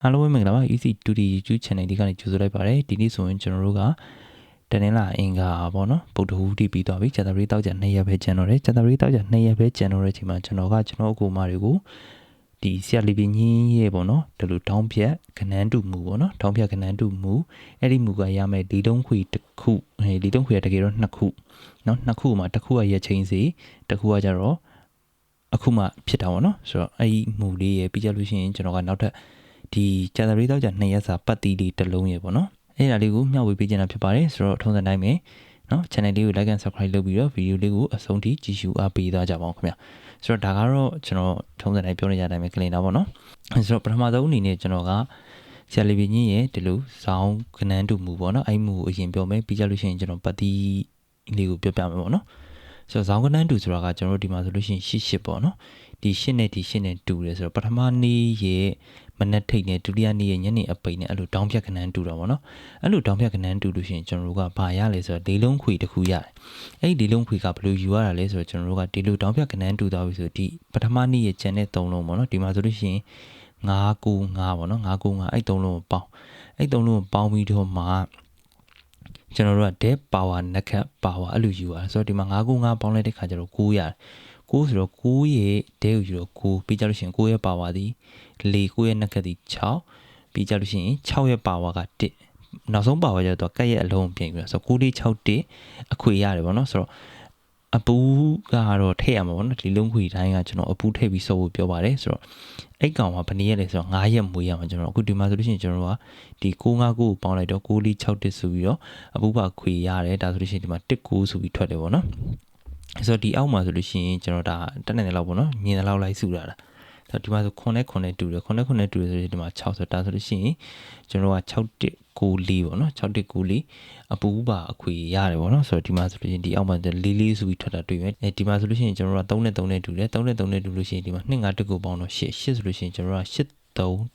အားလုံးပဲမင်္ဂလာပါ Easy 2D YouTube channel ဒီကနေကြိုဆိုလိုက်ပါတယ်ဒီနေ့ဆိုရင်ကျွန်တော်တို့ကတနင်္လာအင်္ဂါပေါ့နော်ဗုဒ္ဓဟူးတိပြီးသွားပြီဇာတာပတိတောက်ကြ2ရက်ပဲကျန်တော့တယ်ဇာတာပတိတောက်ကြ2ရက်ပဲကျန်တော့တဲ့အချိန်မှာကျွန်တော်အကူမတွေကိုဒီဆရာလီပင်ကြီးရဲ့ပေါ့နော်ဒီလိုထောင်းဖြတ်ခနန်းတူမူပေါ့နော်ထောင်းဖြတ်ခနန်းတူမူအဲ့ဒီမူကရမယ်ဒီတုံးခွေတစ်ခုဒီတုံးခွေကတကယ်တော့2ခုနော်2ခုမှာတစ်ခုကရက်ချင်းစီတစ်ခုကကြတော့အခုမှဖြစ်တာပေါ့နော်ဆိုတော့အဲ့ဒီမူလေးရပြီးကြလို့ရှိရင်ကျွန်တော်ကနောက်ထပ်ဒီဇာတာပတိတောက်ကြ2ရက်စာပတ်တီးလေးတစ်လုံးရပေါ့နော်အဲ့ဒါလေးကိုမျှဝေပေးချင်တာဖြစ်ပါတယ်ဆိုတော့ထုံးစံတိုင်းပဲနော် channel လေးကို like and subscribe လုပ်ပြီးတော့ video လေးကိုအဆုံးထိကြည့်ရှုအားပေးသွားကြပါဦးခင်ဗျာဆိုတော့ဒါကတော့ကျွန်တော်ထုံးစံတိုင်းပြောနေကြတဲ့အတိုင်းပဲကလင်တာပေါ့နော်ဆိုတော့ပထမဆုံးအနေနဲ့ကျွန်တော်ကဆရာလီပင်ကြီးရဲ့ဒီလိုဇောင်းခနန်းတူမူပေါ့နော်အဲ့မူကိုအရင်ပြောမယ်ပြီးကြလို့ရှိရင်ကျွန်တော်ပတ်တီးလေးကိုပြောပြမယ်ပေါ့နော်ဆိုတော့ဇောင်းခနန်းတူဆိုတာကကျွန်တော်တို့ဒီမှာဆိုလို့ရှိရင်ရှစ်ပေါ့နော်ဒီ8နဲ့ဒီ8နဲ့တူတယ်ဆိုတော့ပထမနေ့ရဲ့မနက်ထိတ်နဲ့ဒုတိယနေ့ရဲ့ညနေအပိန်နဲ့အဲ့လိုတောင်းဖြတ်ခနန်းတူတော့ဗောနော်အဲ့လိုတောင်းဖြတ်ခနန်းတူလို့ရှိရင်ကျွန်တော်တို့ကဘာရလဲဆိုတော့လေးလုံးခွေတစ်ခုရတယ်အဲ့ဒီလေးလုံးခွေကဘယ်လိုယူရတာလဲဆိုတော့ကျွန်တော်တို့ကဒီလိုတောင်းဖြတ်ခနန်းတူသွားပြီဆိုဒီပထမနေ့ရဲ့ကျန်တဲ့3လုံးဗောနော်ဒီမှာဆိုလို့ရှိရင်995ဗောနော်995အဲ့3လုံးကိုပေါင်းအဲ့3လုံးကိုပေါင်းပြီးတော့မှကျွန်တော်တို့က dead power နက်ခတ် power အဲ့လိုယူရတာဆိုတော့ဒီမှာ995ပေါင်းလိုက်တဲ့ခါကျတော့9ရတယ်9ဆိုတော့9ရဲ့ဒဲကိုယူတော့9ပြီးကြလို့ရှိရင်9ရဲ့ power သည်4 9ရဲ့နက်ကသည်6ပြီးကြလို့ရှိရင်6ရဲ့ power က1နောက်ဆုံး power ကျတော့ကက်ရဲ့အလုံးပြင်ပြီးတော့ဆိုတော့9 6 1အခွေရတယ်ဗောနော်ဆိုတော့အပူကတော့ထည့်ရမှာဗောနော်ဒီလုံးခွေတိုင်းကကျွန်တော်အပူထည့်ပြီးစောဖို့ပြောပါတယ်ဆိုတော့အဲ့ကောင်ကဘယ်နည်းလဲဆိုတော့9ရက်မွေးရမှာကျွန်တော်အခုဒီမှာဆိုလို့ရှိရင်ကျွန်တော်ကဒီ959ကိုပေါင်းလိုက်တော့9 4 6 1ဆိုပြီးတော့အပူပါခွေရတယ်ဒါဆိုလို့ရှိရင်ဒီမှာ19ဆိုပြီးထွက်တယ်ဗောနော်ဆိုတော့ဒီအောက်မှာဆိုလို့ရှိရင်ကျွန်တော်ဒါတက်နေတယ်လောက်ပေါ့နော်မြင်တယ်လောက်လိုက်စုတာဆိုတော့ဒီမှာဆို9နဲ့9နဲ့တူတယ်9နဲ့9နဲ့တူတယ်ဆိုရင်ဒီမှာ6ဆိုတော့ဒါဆိုလို့ရှိရင်ကျွန်တော်က6194ပေါ့နော်6194အပူပါအခွေရတယ်ပေါ့နော်ဆိုတော့ဒီမှာဆိုလို့ရှိရင်ဒီအောက်မှာလေးဆိုပြီးထွက်တာတွေ့မယ်ဒီမှာဆိုလို့ရှိရင်ကျွန်တော်က3နဲ့3နဲ့တူတယ်3နဲ့3နဲ့တူလို့ရှိရင်ဒီမှာ251ကိုပေါင်းတော့8ဆိုလို့ရှိရင်ကျွန်တော်က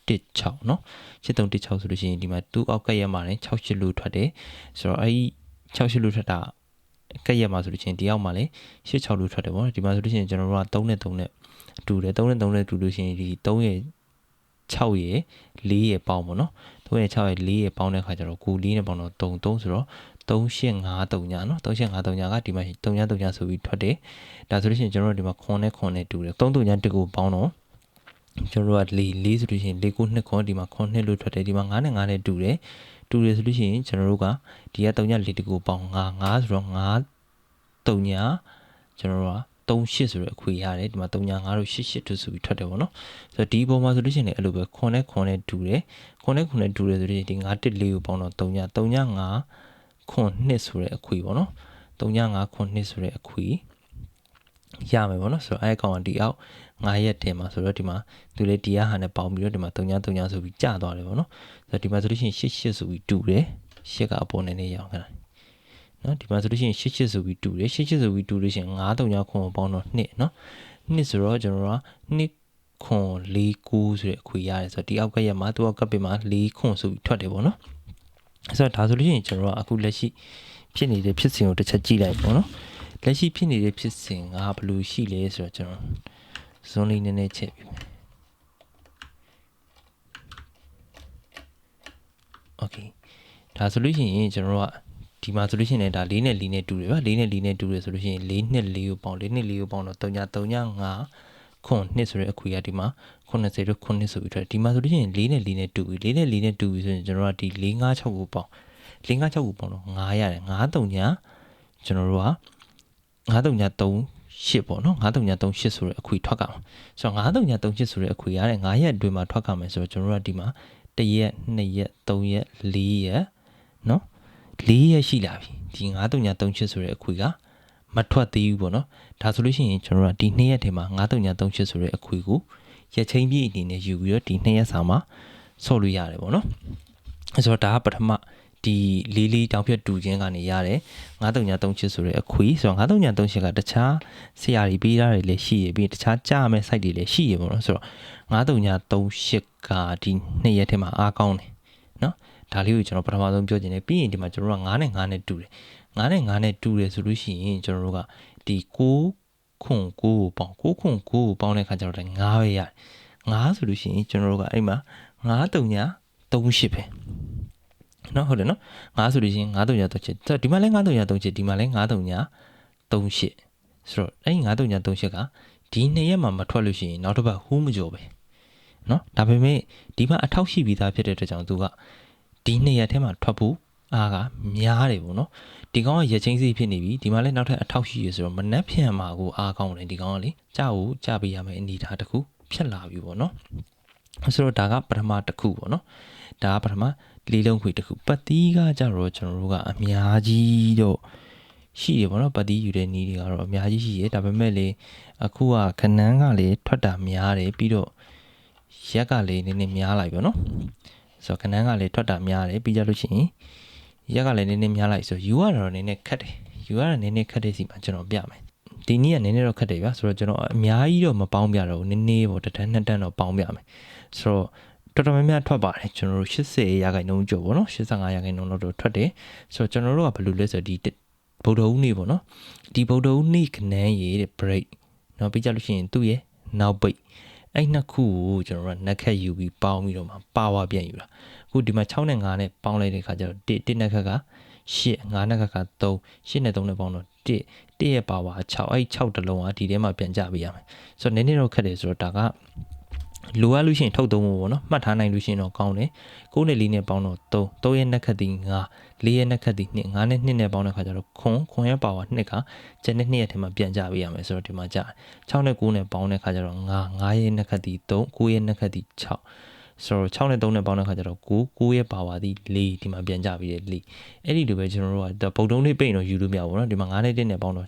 8316เนาะ8316ဆိုလို့ရှိရင်ဒီမှာ2အောက်ကရက်မှာလည်း68လို့ထွက်တယ်ဆိုတော့အဲဒီ68လို့ထွက်တာကက်ရက်မှာဆိုလို့ရှိရင်ဒီအောက်မှာလည်း86လို့ထွက်တယ်ပေါ့နော်ဒီမှာဆိုလို့ရှိရင်ကျွန်တော်တို့က3နဲ့3နဲ့တူတယ်3နဲ့3နဲ့တူလို့ရှိရင်ဒီ3ရဲ့6ရဲ့4ရဲ့ပေါင်းပေါ့နော်3ရဲ့6ရဲ့4ရဲ့ပေါင်းတဲ့ခါကျတော့9 4နဲ့ပေါင်းတော့3ဆိုတော့3853ညာနော်3853ညာကဒီမှာ3ဆိုပြီးထွက်တယ်ဒါဆိုလို့ရှိရင်ကျွန်တော်တို့ဒီမှာ9နဲ့9နဲ့တူတယ်3ည1ကိုပေါင်းတော့ကျွန်တော်တို့က4ဆိုလို့ရှိရင်4 9 2ခွန်ဒီမှာ9နှစ်လို့ထွက်တယ်ဒီမှာ9နဲ့9နဲ့တူတယ်ဆိုလို့ရှိရင်ကျွန်တော်တို့ကဒီက3ည4တကိုပေါင်း9ဆိုတော့9 3ညကျွန်တော်တို့က38ဆိုတဲ့အခွေရတယ်ဒီမှာ3ည9တို့88တို့ဆိုပြီးထွက်တယ်ပေါ့နော်ဆိုတော့ဒီပုံမှာဆိုလို့ရှိရင်လည်းအဲ့လိုပဲခွန်နဲ့တူတယ်ခွန်နဲ့တူတယ်ဆိုလို့ရှိရင်ဒီ9 1 4ကိုပေါင်းတော့3ည5ခွန်2ဆိုတဲ့အခွေပေါ့နော်3ည5ခွန်2ဆိုတဲ့အခွေရမယ်ပေါ့နော်ဆိုတော့အဲ့ကောင်ကဒီအောက်9ရက်ထဲမှာဆိုတော့ဒီမှာသူလည်းဒီဟာနဲ့ပေါင်းပြီးတော့ဒီမှာ3ညဆိုပြီးကျသွားတယ်ပေါ့နော်ဆိုတော့ဒီမှာဆိုလို့ရှိရင်88ဆိုပြီးတူတယ်8ကအပေါ်နဲ့ရအောင်ခဏနော်ဒီမှာဆိုလို့ရှိရင်88ဆိုပြီးတူတယ်88ဆိုပြီးတူလို့ရှိရင်9 3ညခွန်ပေါင်းတော့2နော်2ဆိုတော့ကျွန်တော်က2ခွန်4 9ဆိုတဲ့အခွေရတယ်ဆိုတော့ဒီအောက်ကရက်မှာသူအောက်ကပ်မှာ4ခွန်ဆိုပြီးထွက်တယ်ပေါ့နော်ဆိုတော့ဒါဆိုလို့ရှိရင်ကျွန်တော်ကအခုလက်ရှိဖြစ်နေတဲ့ဖြစ်စဉ်ကိုတစ်ချက်ကြည့်လိုက်ပေါ့နော်လက်ရှိဖြစ်နေတဲ့ဖြစ်စဉ်ကဘယ်လိုရှိလဲဆိုတော့ကျွန်တော်ဇွန်လေးနည်းနည်းချက်ပြီးမယ်โอเคဒါဆိုလို့ရှိရင်ကျွန်တော်ကဒီမှာဆိုလို့ရှိရင်ဒါ4နဲ့4နဲ့တူတယ်ဗျ4နဲ့4နဲ့တူတယ်ဆိုလို့ရှိရင်4နဲ့4ကိုပေါင်း4နဲ့4ကိုပေါင်းတော့3ည5ခွန်2ဆိုတဲ့အခွေကဒီမှာ90တို့9ဆိုပြီးထွက်ဒီမှာဆိုလို့ရှိရင်4နဲ့4နဲ့တူပြီ4နဲ့4နဲ့တူပြီဆိုရင်ကျွန်တော်ကဒီ456ကိုပေါင်း456ကိုပေါင်းတော့9ရတယ်9 3ညကျွန်တော်တို့က9 3ည38ပေါ့နော်9 3ည38ဆိုတဲ့အခွေထွက်ကမှာဆိုတော့9 3ည38ဆိုတဲ့အခွေရတယ်9ရက်အတွင်းမှာထွက်ကမယ်ဆိုတော့ကျွန်တော်တို့ကဒီမှာ1ရက်2ရက်3ရက်4ရက်နော်4ရက်ရှိလာပြီဒီ9 3ည38ဆိုတဲ့အခွေကမထွက်သေးဘူးပေါ့နော်ဒါဆိုလို့ရှိရင်ကျွန်တော်တို့ကဒီ2ရက်ထဲမှာ9 3ည38ဆိုတဲ့အခွေကိုရက်ချင်းပြည့်အနေနဲ့ယူပြီးတော့ဒီ2ရက်စာမှာဆော့လို့ရတယ်ပေါ့နော်ဆိုတော့ဒါကပထမဒီလေးတောင်ဖြတ်တူခြင်းကနေရတယ်9 3ည38ဆိုတဲ့အခွေဆိုတော့9 3ည38ကတခြားဆရာတွေပေးထားတယ်လည်းရှိရပြီးတခြားကြားမဲ့ site တွေလည်းရှိရပေါ့နော်ဆိုတော့9 3ည38ကဒီ2ရက်ထဲမှာအားကောင်းတယ်နော်ဒါလေးကိုကျွန်တော်ပထမဆုံးပြောချင်တယ်ပြီးရင်ဒီမှာကျွန်တော်တို့က9နဲ့9နဲ့တူတယ်9နဲ့9နဲ့တူတယ်ဆိုလို့ရှိရင်ကျွန်တော်တို့ကဒီ9ခွန်9ကိုပေါင်း9ခွန်9ကိုပေါင်းတဲ့အခါကျတော့9ပဲရတယ်9ဆိုလို့ရှိရင်ကျွန်တော်တို့ကအဲ့မှာ9 9 3 38ပဲနော်ဟုတ်တယ်နော်9ဆိုလို့ရှိရင်9 3 38ဒီမှာလဲ9 3 38ဒီမှာလဲ9 3 38ဆိုတော့အဲ့9 3 38ကဒီ2ရက်မှာမထွက်လို့ရှိရင်နောက်တစ်ပတ်ဟူးမကြော်ပဲနော်ဒါပေမဲ့ဒီမှာအထောက်ရှိပြီးသားဖြစ်တဲ့အတွက်ကြောင့်သူကဒီ2ရက်ထဲမှာထွက်ဖို့အားကများတယ်ပေါ့နော်ဒီကောင်ကရက်ချင်းစီဖြစ်နေပြီဒီမှာလဲနောက်ထပ်အထောက်ရှိရဆိုတော့မနှက်ဖြန်မှာကိုအားကောင်းတယ်ဒီကောင်ကလေကြာကိုကြာပေးရမယ်အနေထားတစ်ခုဖြစ်လာပြီပေါ့နော်ဆိုတော့ဒါကပထမတစ်ခုပေါ့နော်ဒါကပထမလေးလုံးခွေတစ်ခုပတ်တီးကကြတော့ကျွန်တော်တို့ကအများကြီးတော့ရှိတယ်ပေါ့နော်ပတ်တီးယူတဲ့နီးတွေကတော့အများကြီးရှိတယ်ဒါပေမဲ့လေအခုကခဏန်းကလေထွက်တာများတယ်ပြီးတော့ရက်ကလေနည်းနည်းများလိုက်ပေါ့နော်ဆိုတော့ခဏန်းကလေထွက်တာများတယ်ပြီးကြလို့ရှိရင်ရက်ကလည်းနည်းနည်းများလိုက်ဆိုယူရတော့နည်းနည်းခက်တယ်ယူရတာနည်းနည်းခက်တဲ့စီမှာကျွန်တော်ပြမယ်ဒီနည်းကနည်းနည်းတော့ခက်တယ်ဗျာဆိုတော့ကျွန်တော်အများကြီးတော့မပေါင်းပြတော့ဘူးနည်းနည်းပေါ့တစ်တန်းနှစ်တန်းတော့ပေါင်းပြမယ်ဆိုတော့တော်တော်များများထွက်ပါတယ်ကျွန်တော်တို့80ရာခိုင်နှုန်းကျော်ပေါ့နော်85ရာခိုင်နှုန်းလောက်တော့ထွက်တယ်ဆိုတော့ကျွန်တော်တို့ကဘယ်လိုလဲဆိုတော့ဒီဗုဒ္ဓဦးနေ့ပေါ့နော်ဒီဗုဒ္ဓဦးနေ့ခဏန်းရေးတဲ့ break เนาะပြီးကြလို့ရှိရင်သူ့ရဲ့နောက်ပိတ်အဲ့နှစ်ခုကိုကျွန်တော်တို့ကနှက်ခက်ယူပြီးပေါင်းပြီးတော့မှပါဝါပြန်ယူတာအခုဒီမှာ6နဲ့9နဲ့ပေါင်းလိုက်တဲ့ခါကျတော့1နှက်ခက်က8 9နှက်ခက်က3 8နဲ့3နဲ့ပေါင်းတော့1ရဲ့ပါဝါ6အဲ့6တလုံးကဒီထဲမှာပြန်ကြပေးရမယ်ဆိုတော့နည်းနည်းတော့ခက်တယ်ဆိုတော့ဒါကလိုအပ်လို့ရှိရင်ထုတ်သုံးဖို့ပေါ့နော်မှတ်ထားနိုင်လို့ရှိရင်တော့ကောင်းတယ်9နဲ့4နဲ့ပေါင်းတော့3ရဲ့နှက်ခက်သည်9 4ရဲ့နှက်ခက်သည်2 9နဲ့2နဲ့ပေါင်းတဲ့ခါကျတော့ခွန်ရဲ့ပါဝါ2ကကျန်တဲ့2ရဲ့ထဲမှာပြန်ကြပေးရမယ်ဆိုတော့ဒီမှာကြာ6နဲ့9နဲ့ပေါင်းတဲ့ခါကျတော့9ရဲ့နှက်ခက်သည်3 9ရဲ့နှက်ခက်သည်6ဆိုတော့6နဲ့3နဲ့ပေါင်းတဲ့ခါကျတော့9ရဲ့ပါဝါသည်4ဒီမှာပြန်ကြပြီးတယ်4အဲ့ဒီလိုပဲကျွန်တော်တို့ကဗုဒ္ဓုံးလေးပိတ်တော့ယူလို့မရဘူးเนาะဒီမှာ9နဲ့1နဲ့ပေါင်းတော့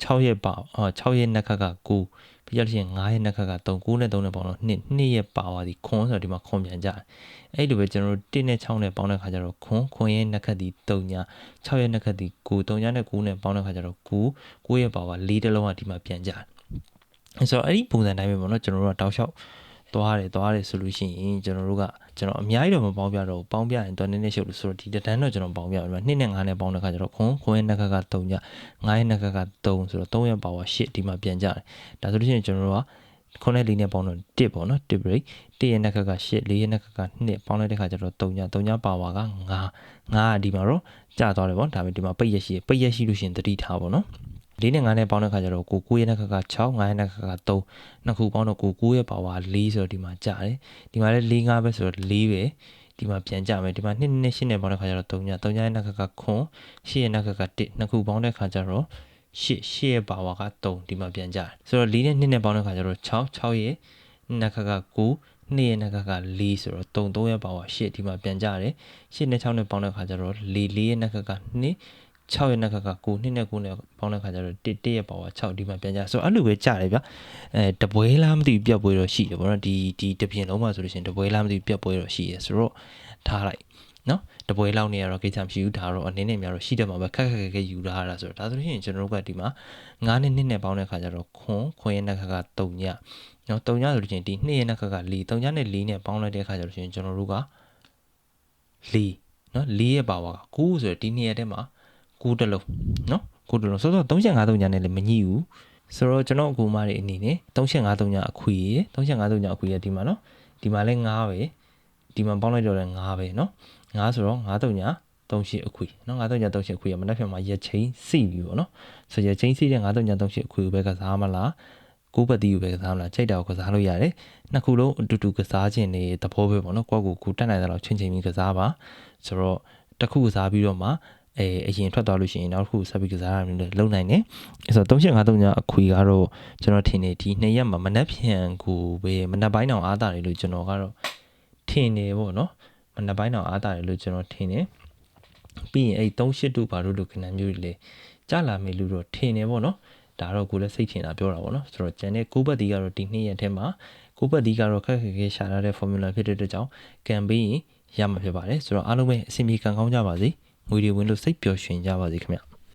6ရဲ့ပါ6ရဲ့နှက်ခက်က9ပြီးရလို့ရှိရင်9ရဲ့နှက်ခက်က3 9နဲ့3နဲ့ပေါင်းတော့2ရဲ့ပါဝါသည်ခွန်ဆိုတော့ဒီမှာခွန်ပြန်ကြတယ်အဲ့လိုပဲကျွန်တော်တို့1နဲ့6နဲ့ပေါင်းတဲ့ခါကျတော့ခွန်ရဲ့နှက်ခက်သည်3ည6ရဲ့နှက်ခက်သည်9 3ညနဲ့9နဲ့ပေါင်းတဲ့ခါကျတော့9ရဲ့ပါဝါ4တလုံးကဒီမှာပြန်ကြတယ်ဆိုတော့အဲ့ဒီပုံစံတိုင်းပဲပေါ့နော်ကျွန်တော်တို့ကတောက်လျှောက်သွားတယ်ဆိုလို့ရှိရင်ကျွန်တော်အများကြီးတော့မပေါင်းပြတော့ဘူးပေါင်းပြရင်တော့နည်းနည်းရှုပ်လို့ဆိုတော့ဒီတန်းတော့ကျွန်တော်ပေါင်းပြပါမယ်2နဲ့9နဲ့ပေါင်းတဲ့ခါကျတော့ခွန်ရဲ့နှက်ကက3ည9ရဲ့နှက်ကက3ဆိုတော့3ရဲ့ပါဝါ8ဒီမှာပြန်ကြတယ်ဒါဆိုလို့ရှိရင်ကျွန်တော်တို့ကခွန်နဲ့4နဲ့ပေါင်းတော့1ပေါ့နော်1 break 1ရဲ့နှက်ကက8 4ရဲ့နှက်ကက2ပေါင်းလိုက်တဲ့ခါကျတော့3ညပါဝါက9ကဒီမှာတော့ကျသွားတယ်ပေါ့ဒါပေမဲ့ဒီမှာပိတ်ရရှိလို့ရှိရင်သတိထားပေါ့နော်4နဲ့9နဲ့ပေါင်းတဲ့ခါကျတော့9ရဲ့နှက်ကက6 9ရဲ့နှက်ကက3နှစ်ခုပေါင်းတော့9ရဲ့ပါဝါ4ဆိုတော့ဒီမှာကျတယ်ဒီမှာလည်း4 5ပဲဆိုတော့4ပဲဒီမှာပြန်ကြမယ်ဒီမှာ2နဲ့8နဲ့ပေါင်းတဲ့ခါကျတော့3ရဲ့နှက်ကကခွန်8ရဲ့နှက်ကက1နှစ်ခုပေါင်းတဲ့ခါကျတော့8ရဲ့ပါဝါက3ဒီမှာပြန်ကြတယ်ဆိုတော့4နဲ့2နဲ့ပေါင်းတဲ့ခါကျတော့6ရဲ့နှက်ကက9 2ရဲ့နှက်ကက4ဆိုတော့3ရဲ့ပါဝါ8ဒီမှာပြန်ကြတယ်8နဲ့6နဲ့ပေါင်းတဲ့ခါကျတော့4ရဲ့နှက်ကက2 6ရဲ့နှက်ကက9 2နဲ့9နဲ့ပေါင်းတဲ့ခါကျတော့1ရဲ့ပါဝါ6ဒီမှာပြန်ကြဆိုတော့အဲ့လိုပဲကြတယ်ဗျတပွဲလားမသိဘူးပြတ်ပွဲတော့ရှိတယ်ဗောနော်ဒီတပြင်းလုံးမှာဆိုလို့ရှိရင်တပွဲလားမသိဘူးပြတ်ပွဲတော့ရှိရဆိုတော့ထားလိုက်နော်တပွဲလောက်နေရတော့ကိစ္စမရှိဘူးဒါတော့အနေနဲ့များတော့ရှိတယ်မှာပဲခက်ခက်ယူလာတာဆိုတော့ဒါဆိုလို့ရှိရင်ကျွန်တော်တို့ကဒီမှာ9နဲ့2နဲ့ပေါင်းတဲ့ခါကျတော့ခွန်ရဲ့နှက်ကက3ညနော်3ညဆိုလို့ရှိရင်ဒီ2ရဲ့နှက်ကက4 3ညနဲ့4နဲ့ပေါင်းလိုက်တဲ့ခါကျတော့ရှင်ကျွန်တော်တို့က4နော်4ရဲ့ပါဝါက9ဆိုတော့ဒီ2ရဲ့ထဲမှာ9တလုံးနော်9တလုံးဆိုတော့353ညနဲ့လည်းမညှိဘူးဆိုတော့ကျွန်တော်အကူမတွေအနေနဲ့353ညအခွေ353ညအခွေရဒီမှာနော်ဒီမှာလည်း9ပဲဒီမှာပေါင်းလိုက်တော့လည်း9ပဲနော်9ဆိုတော့53ည38အခွေနော်53ည38အခွေရမနေ့ဖြန်မှာရက်ချင်းစီပြီပေါ့နော်ဆိုရက်ချင်းစီတဲ့53ည38အခွေကိုပဲကစားမလားကိုပတ်တီကိုပဲကစားမလားချိန်တာကိုကစားလို့ရတယ်နှစ်ခုလုံးအတူတူကစားခြင်းနေသဘောပဲပေါ့နော်ကိုတက်နိုင်တဲ့လောက်ချင်းပြီးကစားပါဆိုတော့တစ်ခုကစားပြီးတော့မှအရင်ထွက်သွားလို့ရှိရင်နောက်တစ်ခုဆက်ပြီးကစားရမယ်လုံနိုင်တယ်ဆိုတော့353ညအခွေကတော့ကျွန်တော်ထင်နေဒီ2ရက်မှာမနက်ဖြန်ကိုပဲမနက်ပိုင်းအောင်အားတာတယ်လို့ကျွန်တော်ကတော့ထင်နေပေါ့နော်မနက်ပိုင်းအောင်အားတာတယ်လို့ကျွန်တော်ထင်နေပြီးရင်38တို့ဘာလို့လို့ခဏမျိုးလေကြလာမယ်လို့တော့ထင်နေပေါ့နော်ဒါတော့ကိုလည်းစိတ်ထင်တာပြောတာပေါ့နော်ဆိုတော့ကျန်တဲ့9ဘတ်တီကတော့ဒီ2ရက်ထဲမှာ9ဘတ်တီကတော့ခက်ခဲရှာလာတဲ့ formula ဖြစ်တဲ့အတွက်ကြောင့်ကံပေးရင်ရမှာဖြစ်ပါတယ်ဆိုတော့အားလုံးပဲအဆင်ပြေကံကောင်းကြပါစေငွေတွေဝင်လို့စိတ်ပျော်ရွှင်ကြပါစေခင်ဗျ